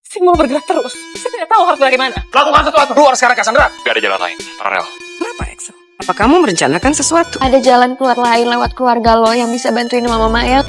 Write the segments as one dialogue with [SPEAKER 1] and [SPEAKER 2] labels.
[SPEAKER 1] Saya mau bergerak terus. Saya tidak tahu harus bagaimana.
[SPEAKER 2] Lakukan sesuatu. Keluar sekarang, Cassandra.
[SPEAKER 3] Gak ada jalan lain, Farel.
[SPEAKER 4] Kenapa, Excel? Apa kamu merencanakan sesuatu?
[SPEAKER 5] Ada jalan keluar lain lewat keluarga lo yang bisa bantuin Mama Maya.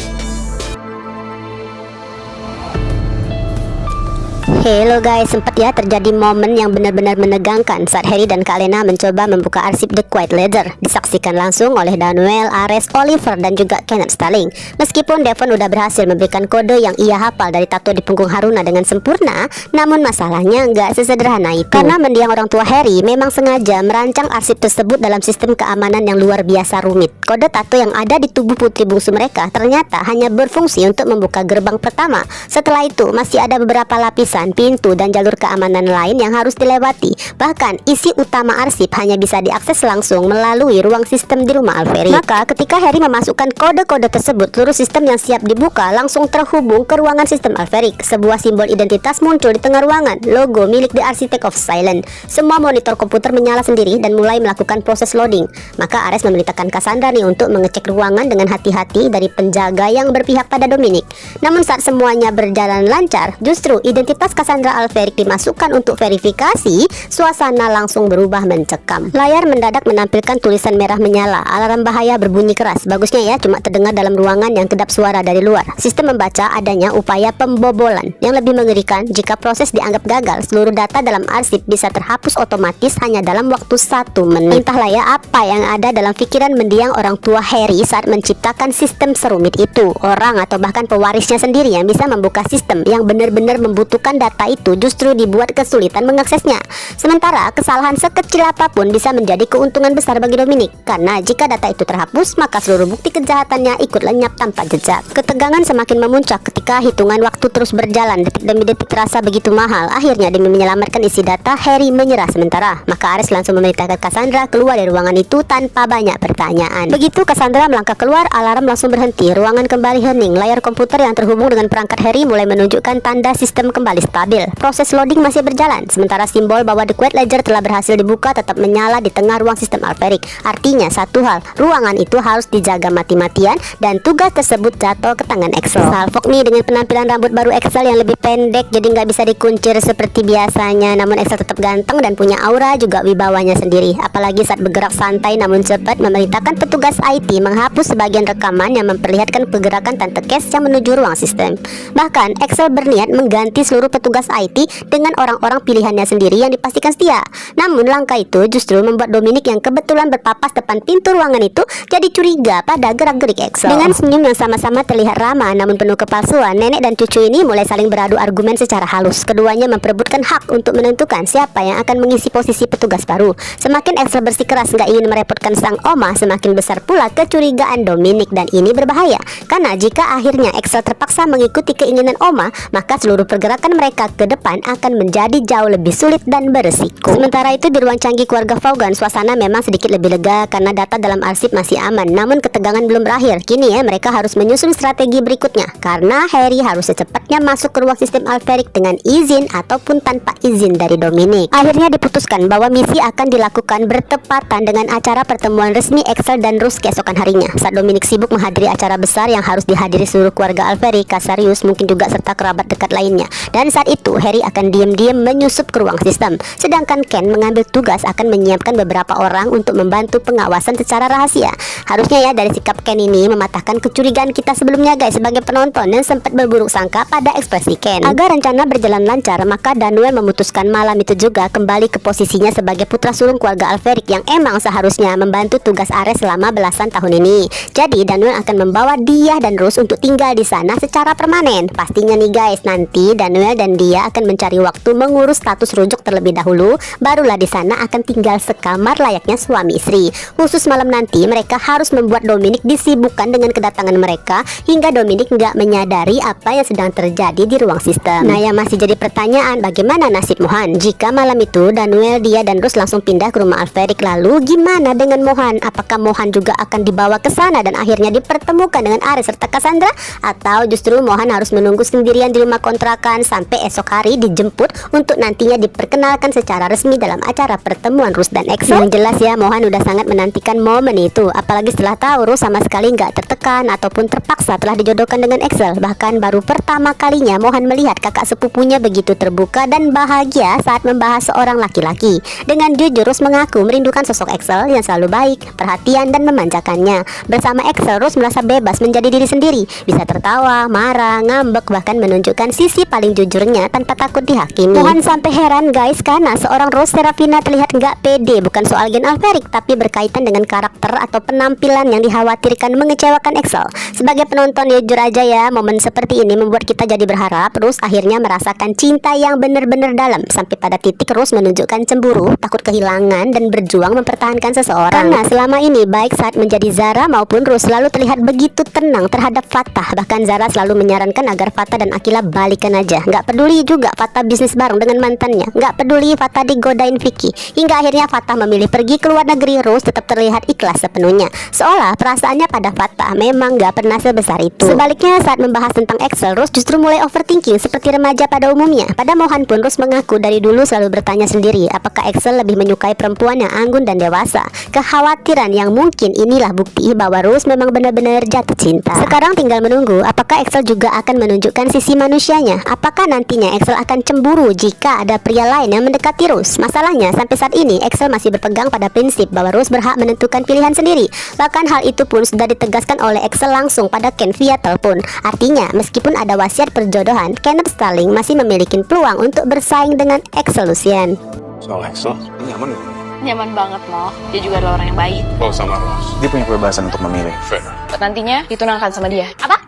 [SPEAKER 6] Hello guys, sempat ya terjadi momen yang benar-benar menegangkan saat Harry dan Kak Lena mencoba membuka arsip The Quiet Ledger. Disaksikan langsung oleh Daniel, Ares, Oliver, dan juga Kenneth Starling. Meskipun Devon udah berhasil memberikan kode yang ia hafal dari tato di punggung Haruna dengan sempurna, namun masalahnya nggak sesederhana itu. Karena mendiang orang tua Harry memang sengaja merancang arsip tersebut dalam sistem keamanan yang luar biasa rumit. Kode tato yang ada di tubuh putri bungsu mereka ternyata hanya berfungsi untuk membuka gerbang pertama. Setelah itu masih ada beberapa lapisan, pintu, dan jalur keamanan lain yang harus dilewati. Bahkan isi utama arsip hanya bisa diakses langsung melalui ruang sistem di rumah Alferic. Maka ketika Harry memasukkan kode-kode tersebut, seluruh sistem yang siap dibuka langsung terhubung ke ruangan sistem Alferic. Sebuah simbol identitas muncul di tengah ruangan, logo milik The Architect of Silence. Semua monitor komputer menyala sendiri dan mulai melakukan proses loading. Maka Ares memerintahkan Cassandra nih untuk mengecek ruangan dengan hati-hati dari penjaga yang berpihak pada Dominic. Namun saat semuanya berjalan lancar, justru identitas Cassandra Alferic dimasukkan untuk verifikasi, suasana langsung berubah mencekam. Layar mendadak menampilkan tulisan merah menyala, alarm bahaya berbunyi keras. Bagusnya ya, cuma terdengar dalam ruangan yang kedap suara dari luar. Sistem membaca adanya upaya pembobolan. Yang lebih mengerikan, jika proses dianggap gagal, seluruh data dalam arsip bisa terhapus otomatis hanya dalam waktu 1 menit. Entahlah ya apa yang ada dalam pikiran mendiang orang tua Harry saat menciptakan sistem serumit itu. Orang atau bahkan pewarisnya sendiri yang bisa membuka sistem yang benar-benar membutuhkan data itu justru dibuat kesulitan mengaksesnya. Sementara kesalahan sekecil apapun bisa menjadi keuntungan besar bagi Dominic, karena jika data itu terhapus maka seluruh bukti kejahatannya ikut lenyap tanpa jejak. Ketegangan semakin memuncak ketika hitungan waktu terus berjalan. Detik demi detik terasa begitu mahal. Akhirnya demi menyelamatkan isi data, Harry menyerah sementara. Maka Ares langsung memerintahkan Cassandra keluar dari ruangan itu tanpa banyak pertanyaan. Begitu Cassandra melangkah keluar, alarm langsung berhenti. Ruangan kembali hening. Layar komputer yang terhubung dengan perangkat Harry mulai menunjukkan tanda sistem kembali stabil. Proses loading masih berjalan, sementara simbol bahwa The Quiet Ledger telah berhasil dibuka tetap menyala di tengah ruang sistem Alferic. Artinya satu hal, ruangan itu harus dijaga mati-matian dan tugas tersebut jatuh ke tangan Excel. Salfok nih dengan penampilan rambut baru Excel yang lebih pendek, jadi nggak bisa dikuncir seperti biasanya. Namun Excel tetap ganteng dan punya aura juga wibawanya sendiri. Apalagi saat bergerak santai namun cepat, memerintahkan petugas IT menghapus sebagian rekaman yang memperlihatkan pergerakan Tante Cass yang menuju ruang sistem. Bahkan Excel berniat mengganti seluruh petugas IT dengan orang-orang pilihannya sendiri yang dipastikan setia. Namun langkah itu justru membuat Dominic yang kebetulan berpapas depan pintu ruangan itu jadi curiga pada gerak-gerik Excel. Dengan senyum yang sama-sama terlihat ramah namun penuh kepalsuan, nenek dan cucu ini mulai saling beradu argumen secara halus. Keduanya memperebutkan hak untuk menentukan siapa yang akan mengisi posisi petugas baru. Semakin Excel bersikeras nggak ingin merepotkan sang oma, semakin besar pula kecurigaan Dominic, dan ini berbahaya karena jika akhirnya Excel terpaksa mengikuti keinginan oma, maka seluruh pergerakan mereka ke depan akan menjadi jauh lebih sulit dan beresiko. Sementara itu di ruang canggih keluarga Vaughan, suasana memang sedikit lebih lega karena data dalam arsip masih aman. Namun ketegangan belum berakhir. Kini ya mereka harus menyusun strategi berikutnya, karena Harry harus secepatnya masuk ke ruang sistem Alferic dengan izin ataupun tanpa izin dari Dominic. Akhirnya diputuskan bahwa misi akan dilakukan bertepatan dengan acara pertemuan resmi Excel dan Rose keesokan harinya. Saat Dominic sibuk menghadiri acara besar yang harus dihadiri seluruh keluarga Alferic, Cassarius mungkin juga serta kerabat dekat lainnya. Dan saat itu Harry akan diam-diam menyusup ke ruang sistem, sedangkan Ken mengambil tugas akan menyiapkan beberapa orang untuk membantu pengawasan secara rahasia. Harusnya ya dari sikap Ken ini mematahkan kecurigaan kita sebelumnya guys sebagai penonton yang sempat berburuk sangka pada ekspresi Ken. Agar rencana berjalan lancar, maka Daniel memutuskan malam itu juga kembali ke posisinya sebagai putra sulung keluarga Alferic yang emang seharusnya membantu tugas Ares selama belasan tahun ini. Jadi Daniel akan membawa dia dan Rose untuk tinggal di sana secara permanen. Pastinya nih guys, nanti Daniel dan dia akan mencari waktu mengurus status rujuk terlebih dahulu, barulah di sana akan tinggal sekamar layaknya suami istri. Khusus malam nanti mereka harus membuat Dominic disibukkan dengan kedatangan mereka hingga Dominic nggak menyadari apa yang sedang terjadi di ruang sistem. Nah yang masih jadi pertanyaan, bagaimana nasib Mohan? Jika malam itu Daniel, dia dan Rose langsung pindah ke rumah Alferic, lalu gimana dengan Mohan? Apakah Mohan juga akan dibawa ke sana dan akhirnya dipertemukan dengan Ares serta Cassandra? Atau justru Mohan harus menunggu sendirian di rumah kontrakan sampai sore esok hari dijemput untuk nantinya diperkenalkan secara resmi dalam acara pertemuan Rus dan Excel. Yang jelas ya, Mohan udah sangat menantikan momen itu, apalagi setelah tahu Rus sama sekali nggak tertekan ataupun terpaksa telah dijodohkan dengan Excel. Bahkan baru pertama kalinya Mohan melihat kakak sepupunya begitu terbuka dan bahagia saat membahas seorang laki-laki. Dengan jujur Rus mengaku merindukan sosok Excel yang selalu baik, perhatian dan memanjakannya. Bersama Excel, Rus merasa bebas menjadi diri sendiri, bisa tertawa, marah, ngambek, bahkan menunjukkan sisi paling jujurnya tanpa takut dihakimi. Mohan sampai heran guys, karena seorang Rose Serafina terlihat nggak pede, bukan soal gen Alpheric, tapi berkaitan dengan karakter atau penampilan yang dikhawatirkan mengecewakan Excel. Sebagai penonton jujur aja ya, momen seperti ini membuat kita jadi berharap Rose akhirnya merasakan cinta yang benar-benar dalam, sampai pada titik Rose menunjukkan cemburu, takut kehilangan, dan berjuang mempertahankan seseorang. Karena selama ini baik saat menjadi Zara maupun Rose selalu terlihat begitu tenang terhadap Fatah. Bahkan Zara selalu menyarankan agar Fatah dan Akila balikan aja. Nggak peduli juga Fatah bisnis bareng dengan mantannya, nggak peduli Fatah digodain Vicky, hingga akhirnya Fatah memilih pergi ke luar negeri. Rose tetap terlihat ikhlas sepenuhnya, seolah perasaannya pada Fatah memang nggak pernah sebesar itu. Sebaliknya saat membahas tentang Excel, Rose justru mulai overthinking seperti remaja pada umumnya. Pada Mohan pun Rose mengaku dari dulu selalu bertanya sendiri apakah Excel lebih menyukai perempuan yang anggun dan dewasa. Kekhawatiran yang mungkin inilah bukti bahwa Rose memang benar-benar jatuh cinta. Sekarang tinggal menunggu apakah Excel juga akan menunjukkan sisi manusianya. Apakah nantinya Excel akan cemburu jika ada pria lain yang mendekati Rose? Masalahnya sampai saat ini Excel masih berpegang pada prinsip bahwa Rose berhak menentukan pilihan sendiri. Bahkan hal itu pun sudah ditegaskan oleh Excel langsung pada Ken via telepon. Artinya meskipun ada wasiat perjodohan, Kenneth Starling masih memiliki peluang untuk bersaing dengan Excel Lucian.
[SPEAKER 2] Soal Excel, nyaman gak?
[SPEAKER 1] Nyaman banget loh. Dia juga adalah orang yang baik.
[SPEAKER 2] Oh sama Rose, dia punya kebebasan untuk memilih. Fair.
[SPEAKER 1] Nantinya ditunangkan sama dia. Apa?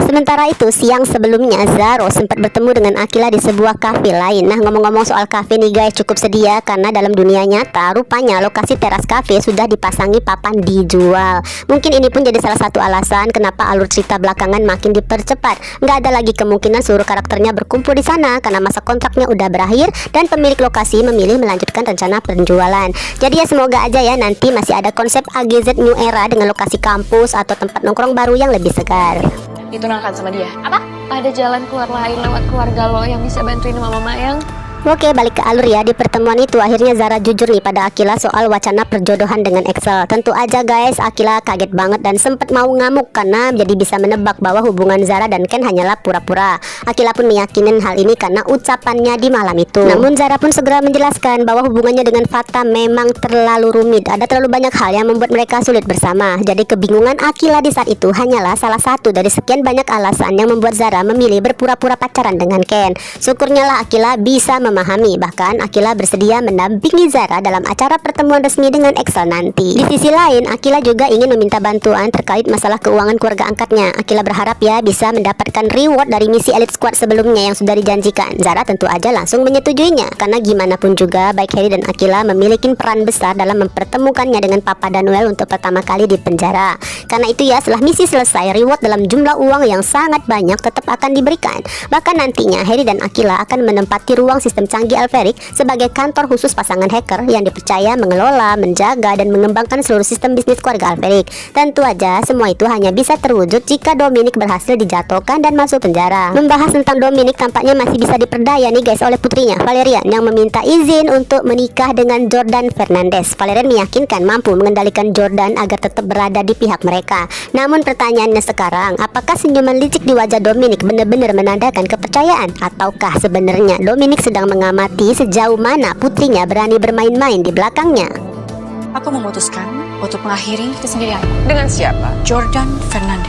[SPEAKER 6] Sementara itu, siang sebelumnya Zaro sempat bertemu dengan Akila di sebuah kafe lain. Nah, ngomong-ngomong soal kafe nih guys, cukup sedia karena dalam dunia nyata rupanya lokasi teras kafe sudah dipasangi papan dijual. Mungkin ini pun jadi salah satu alasan kenapa alur cerita belakangan makin dipercepat. Nggak ada lagi kemungkinan seluruh karakternya berkumpul di sana karena masa kontraknya udah berakhir dan pemilik lokasi memilih melanjutkan rencana penjualan. Jadi ya semoga aja ya nanti masih ada konsep AGZ New Era dengan lokasi kampus atau tempat nongkrong baru yang lebih segar.
[SPEAKER 1] Ditunangkan sama dia. Apa?
[SPEAKER 5] Ada jalan keluar lain lewat keluarga lo yang bisa bantuin Mama Mayang.
[SPEAKER 6] Oke, balik ke alur ya. Di pertemuan itu akhirnya Zara jujur nih pada Akila soal wacana perjodohan dengan Excel. Tentu aja guys, Akila kaget banget dan sempat mau ngamuk karena jadi bisa menebak bahwa hubungan Zara dan Ken hanyalah pura-pura. Akila pun meyakinin hal ini karena ucapannya di malam itu. Namun Zara pun segera menjelaskan bahwa hubungannya dengan Fatah memang terlalu rumit. Ada terlalu banyak hal yang membuat mereka sulit bersama. Jadi kebingungan Akila di saat itu hanyalah salah satu dari sekian banyak alasan yang membuat Zara memilih berpura-pura pacaran dengan Ken. Syukurnya lah Akila bisa memahami, bahkan Akila bersedia mendampingi Zara dalam acara pertemuan resmi dengan Excel nanti. Di sisi lain, Akila juga ingin meminta bantuan terkait masalah keuangan keluarga angkatnya. Akila berharap ya bisa mendapatkan reward dari misi Elite Squad sebelumnya yang sudah dijanjikan. Zara tentu aja langsung menyetujuinya, karena gimana pun juga baik Harry dan Akila memiliki peran besar dalam mempertemukannya dengan Papa Danuel untuk pertama kali di penjara. Karena itu ya setelah misi selesai, reward dalam jumlah uang yang sangat banyak tetap akan diberikan. Bahkan nantinya Harry dan Akila akan menempati ruang sistem canggih Alpheric sebagai kantor khusus pasangan hacker yang dipercaya mengelola, menjaga, dan mengembangkan seluruh sistem bisnis keluarga Alpheric. Tentu aja semua itu hanya bisa terwujud jika Dominic berhasil dijatuhkan dan masuk penjara. Membahas tentang Dominic tampaknya masih bisa diperdaya nih guys oleh putrinya Valerian yang meminta izin untuk menikah dengan Jordan Fernandez. Valerian meyakinkan mampu mengendalikan Jordan agar tetap berada di pihak mereka. Namun pertanyaannya sekarang, apakah senyuman licik di wajah Dominic benar-benar menandakan kepercayaan? Ataukah sebenarnya Dominic sedang mengamati sejauh mana putrinya berani bermain-main di belakangnya?
[SPEAKER 4] Aku memutuskan untuk mengakhiri kesendirian
[SPEAKER 1] Dengan siapa?
[SPEAKER 4] Jordan Fernandez.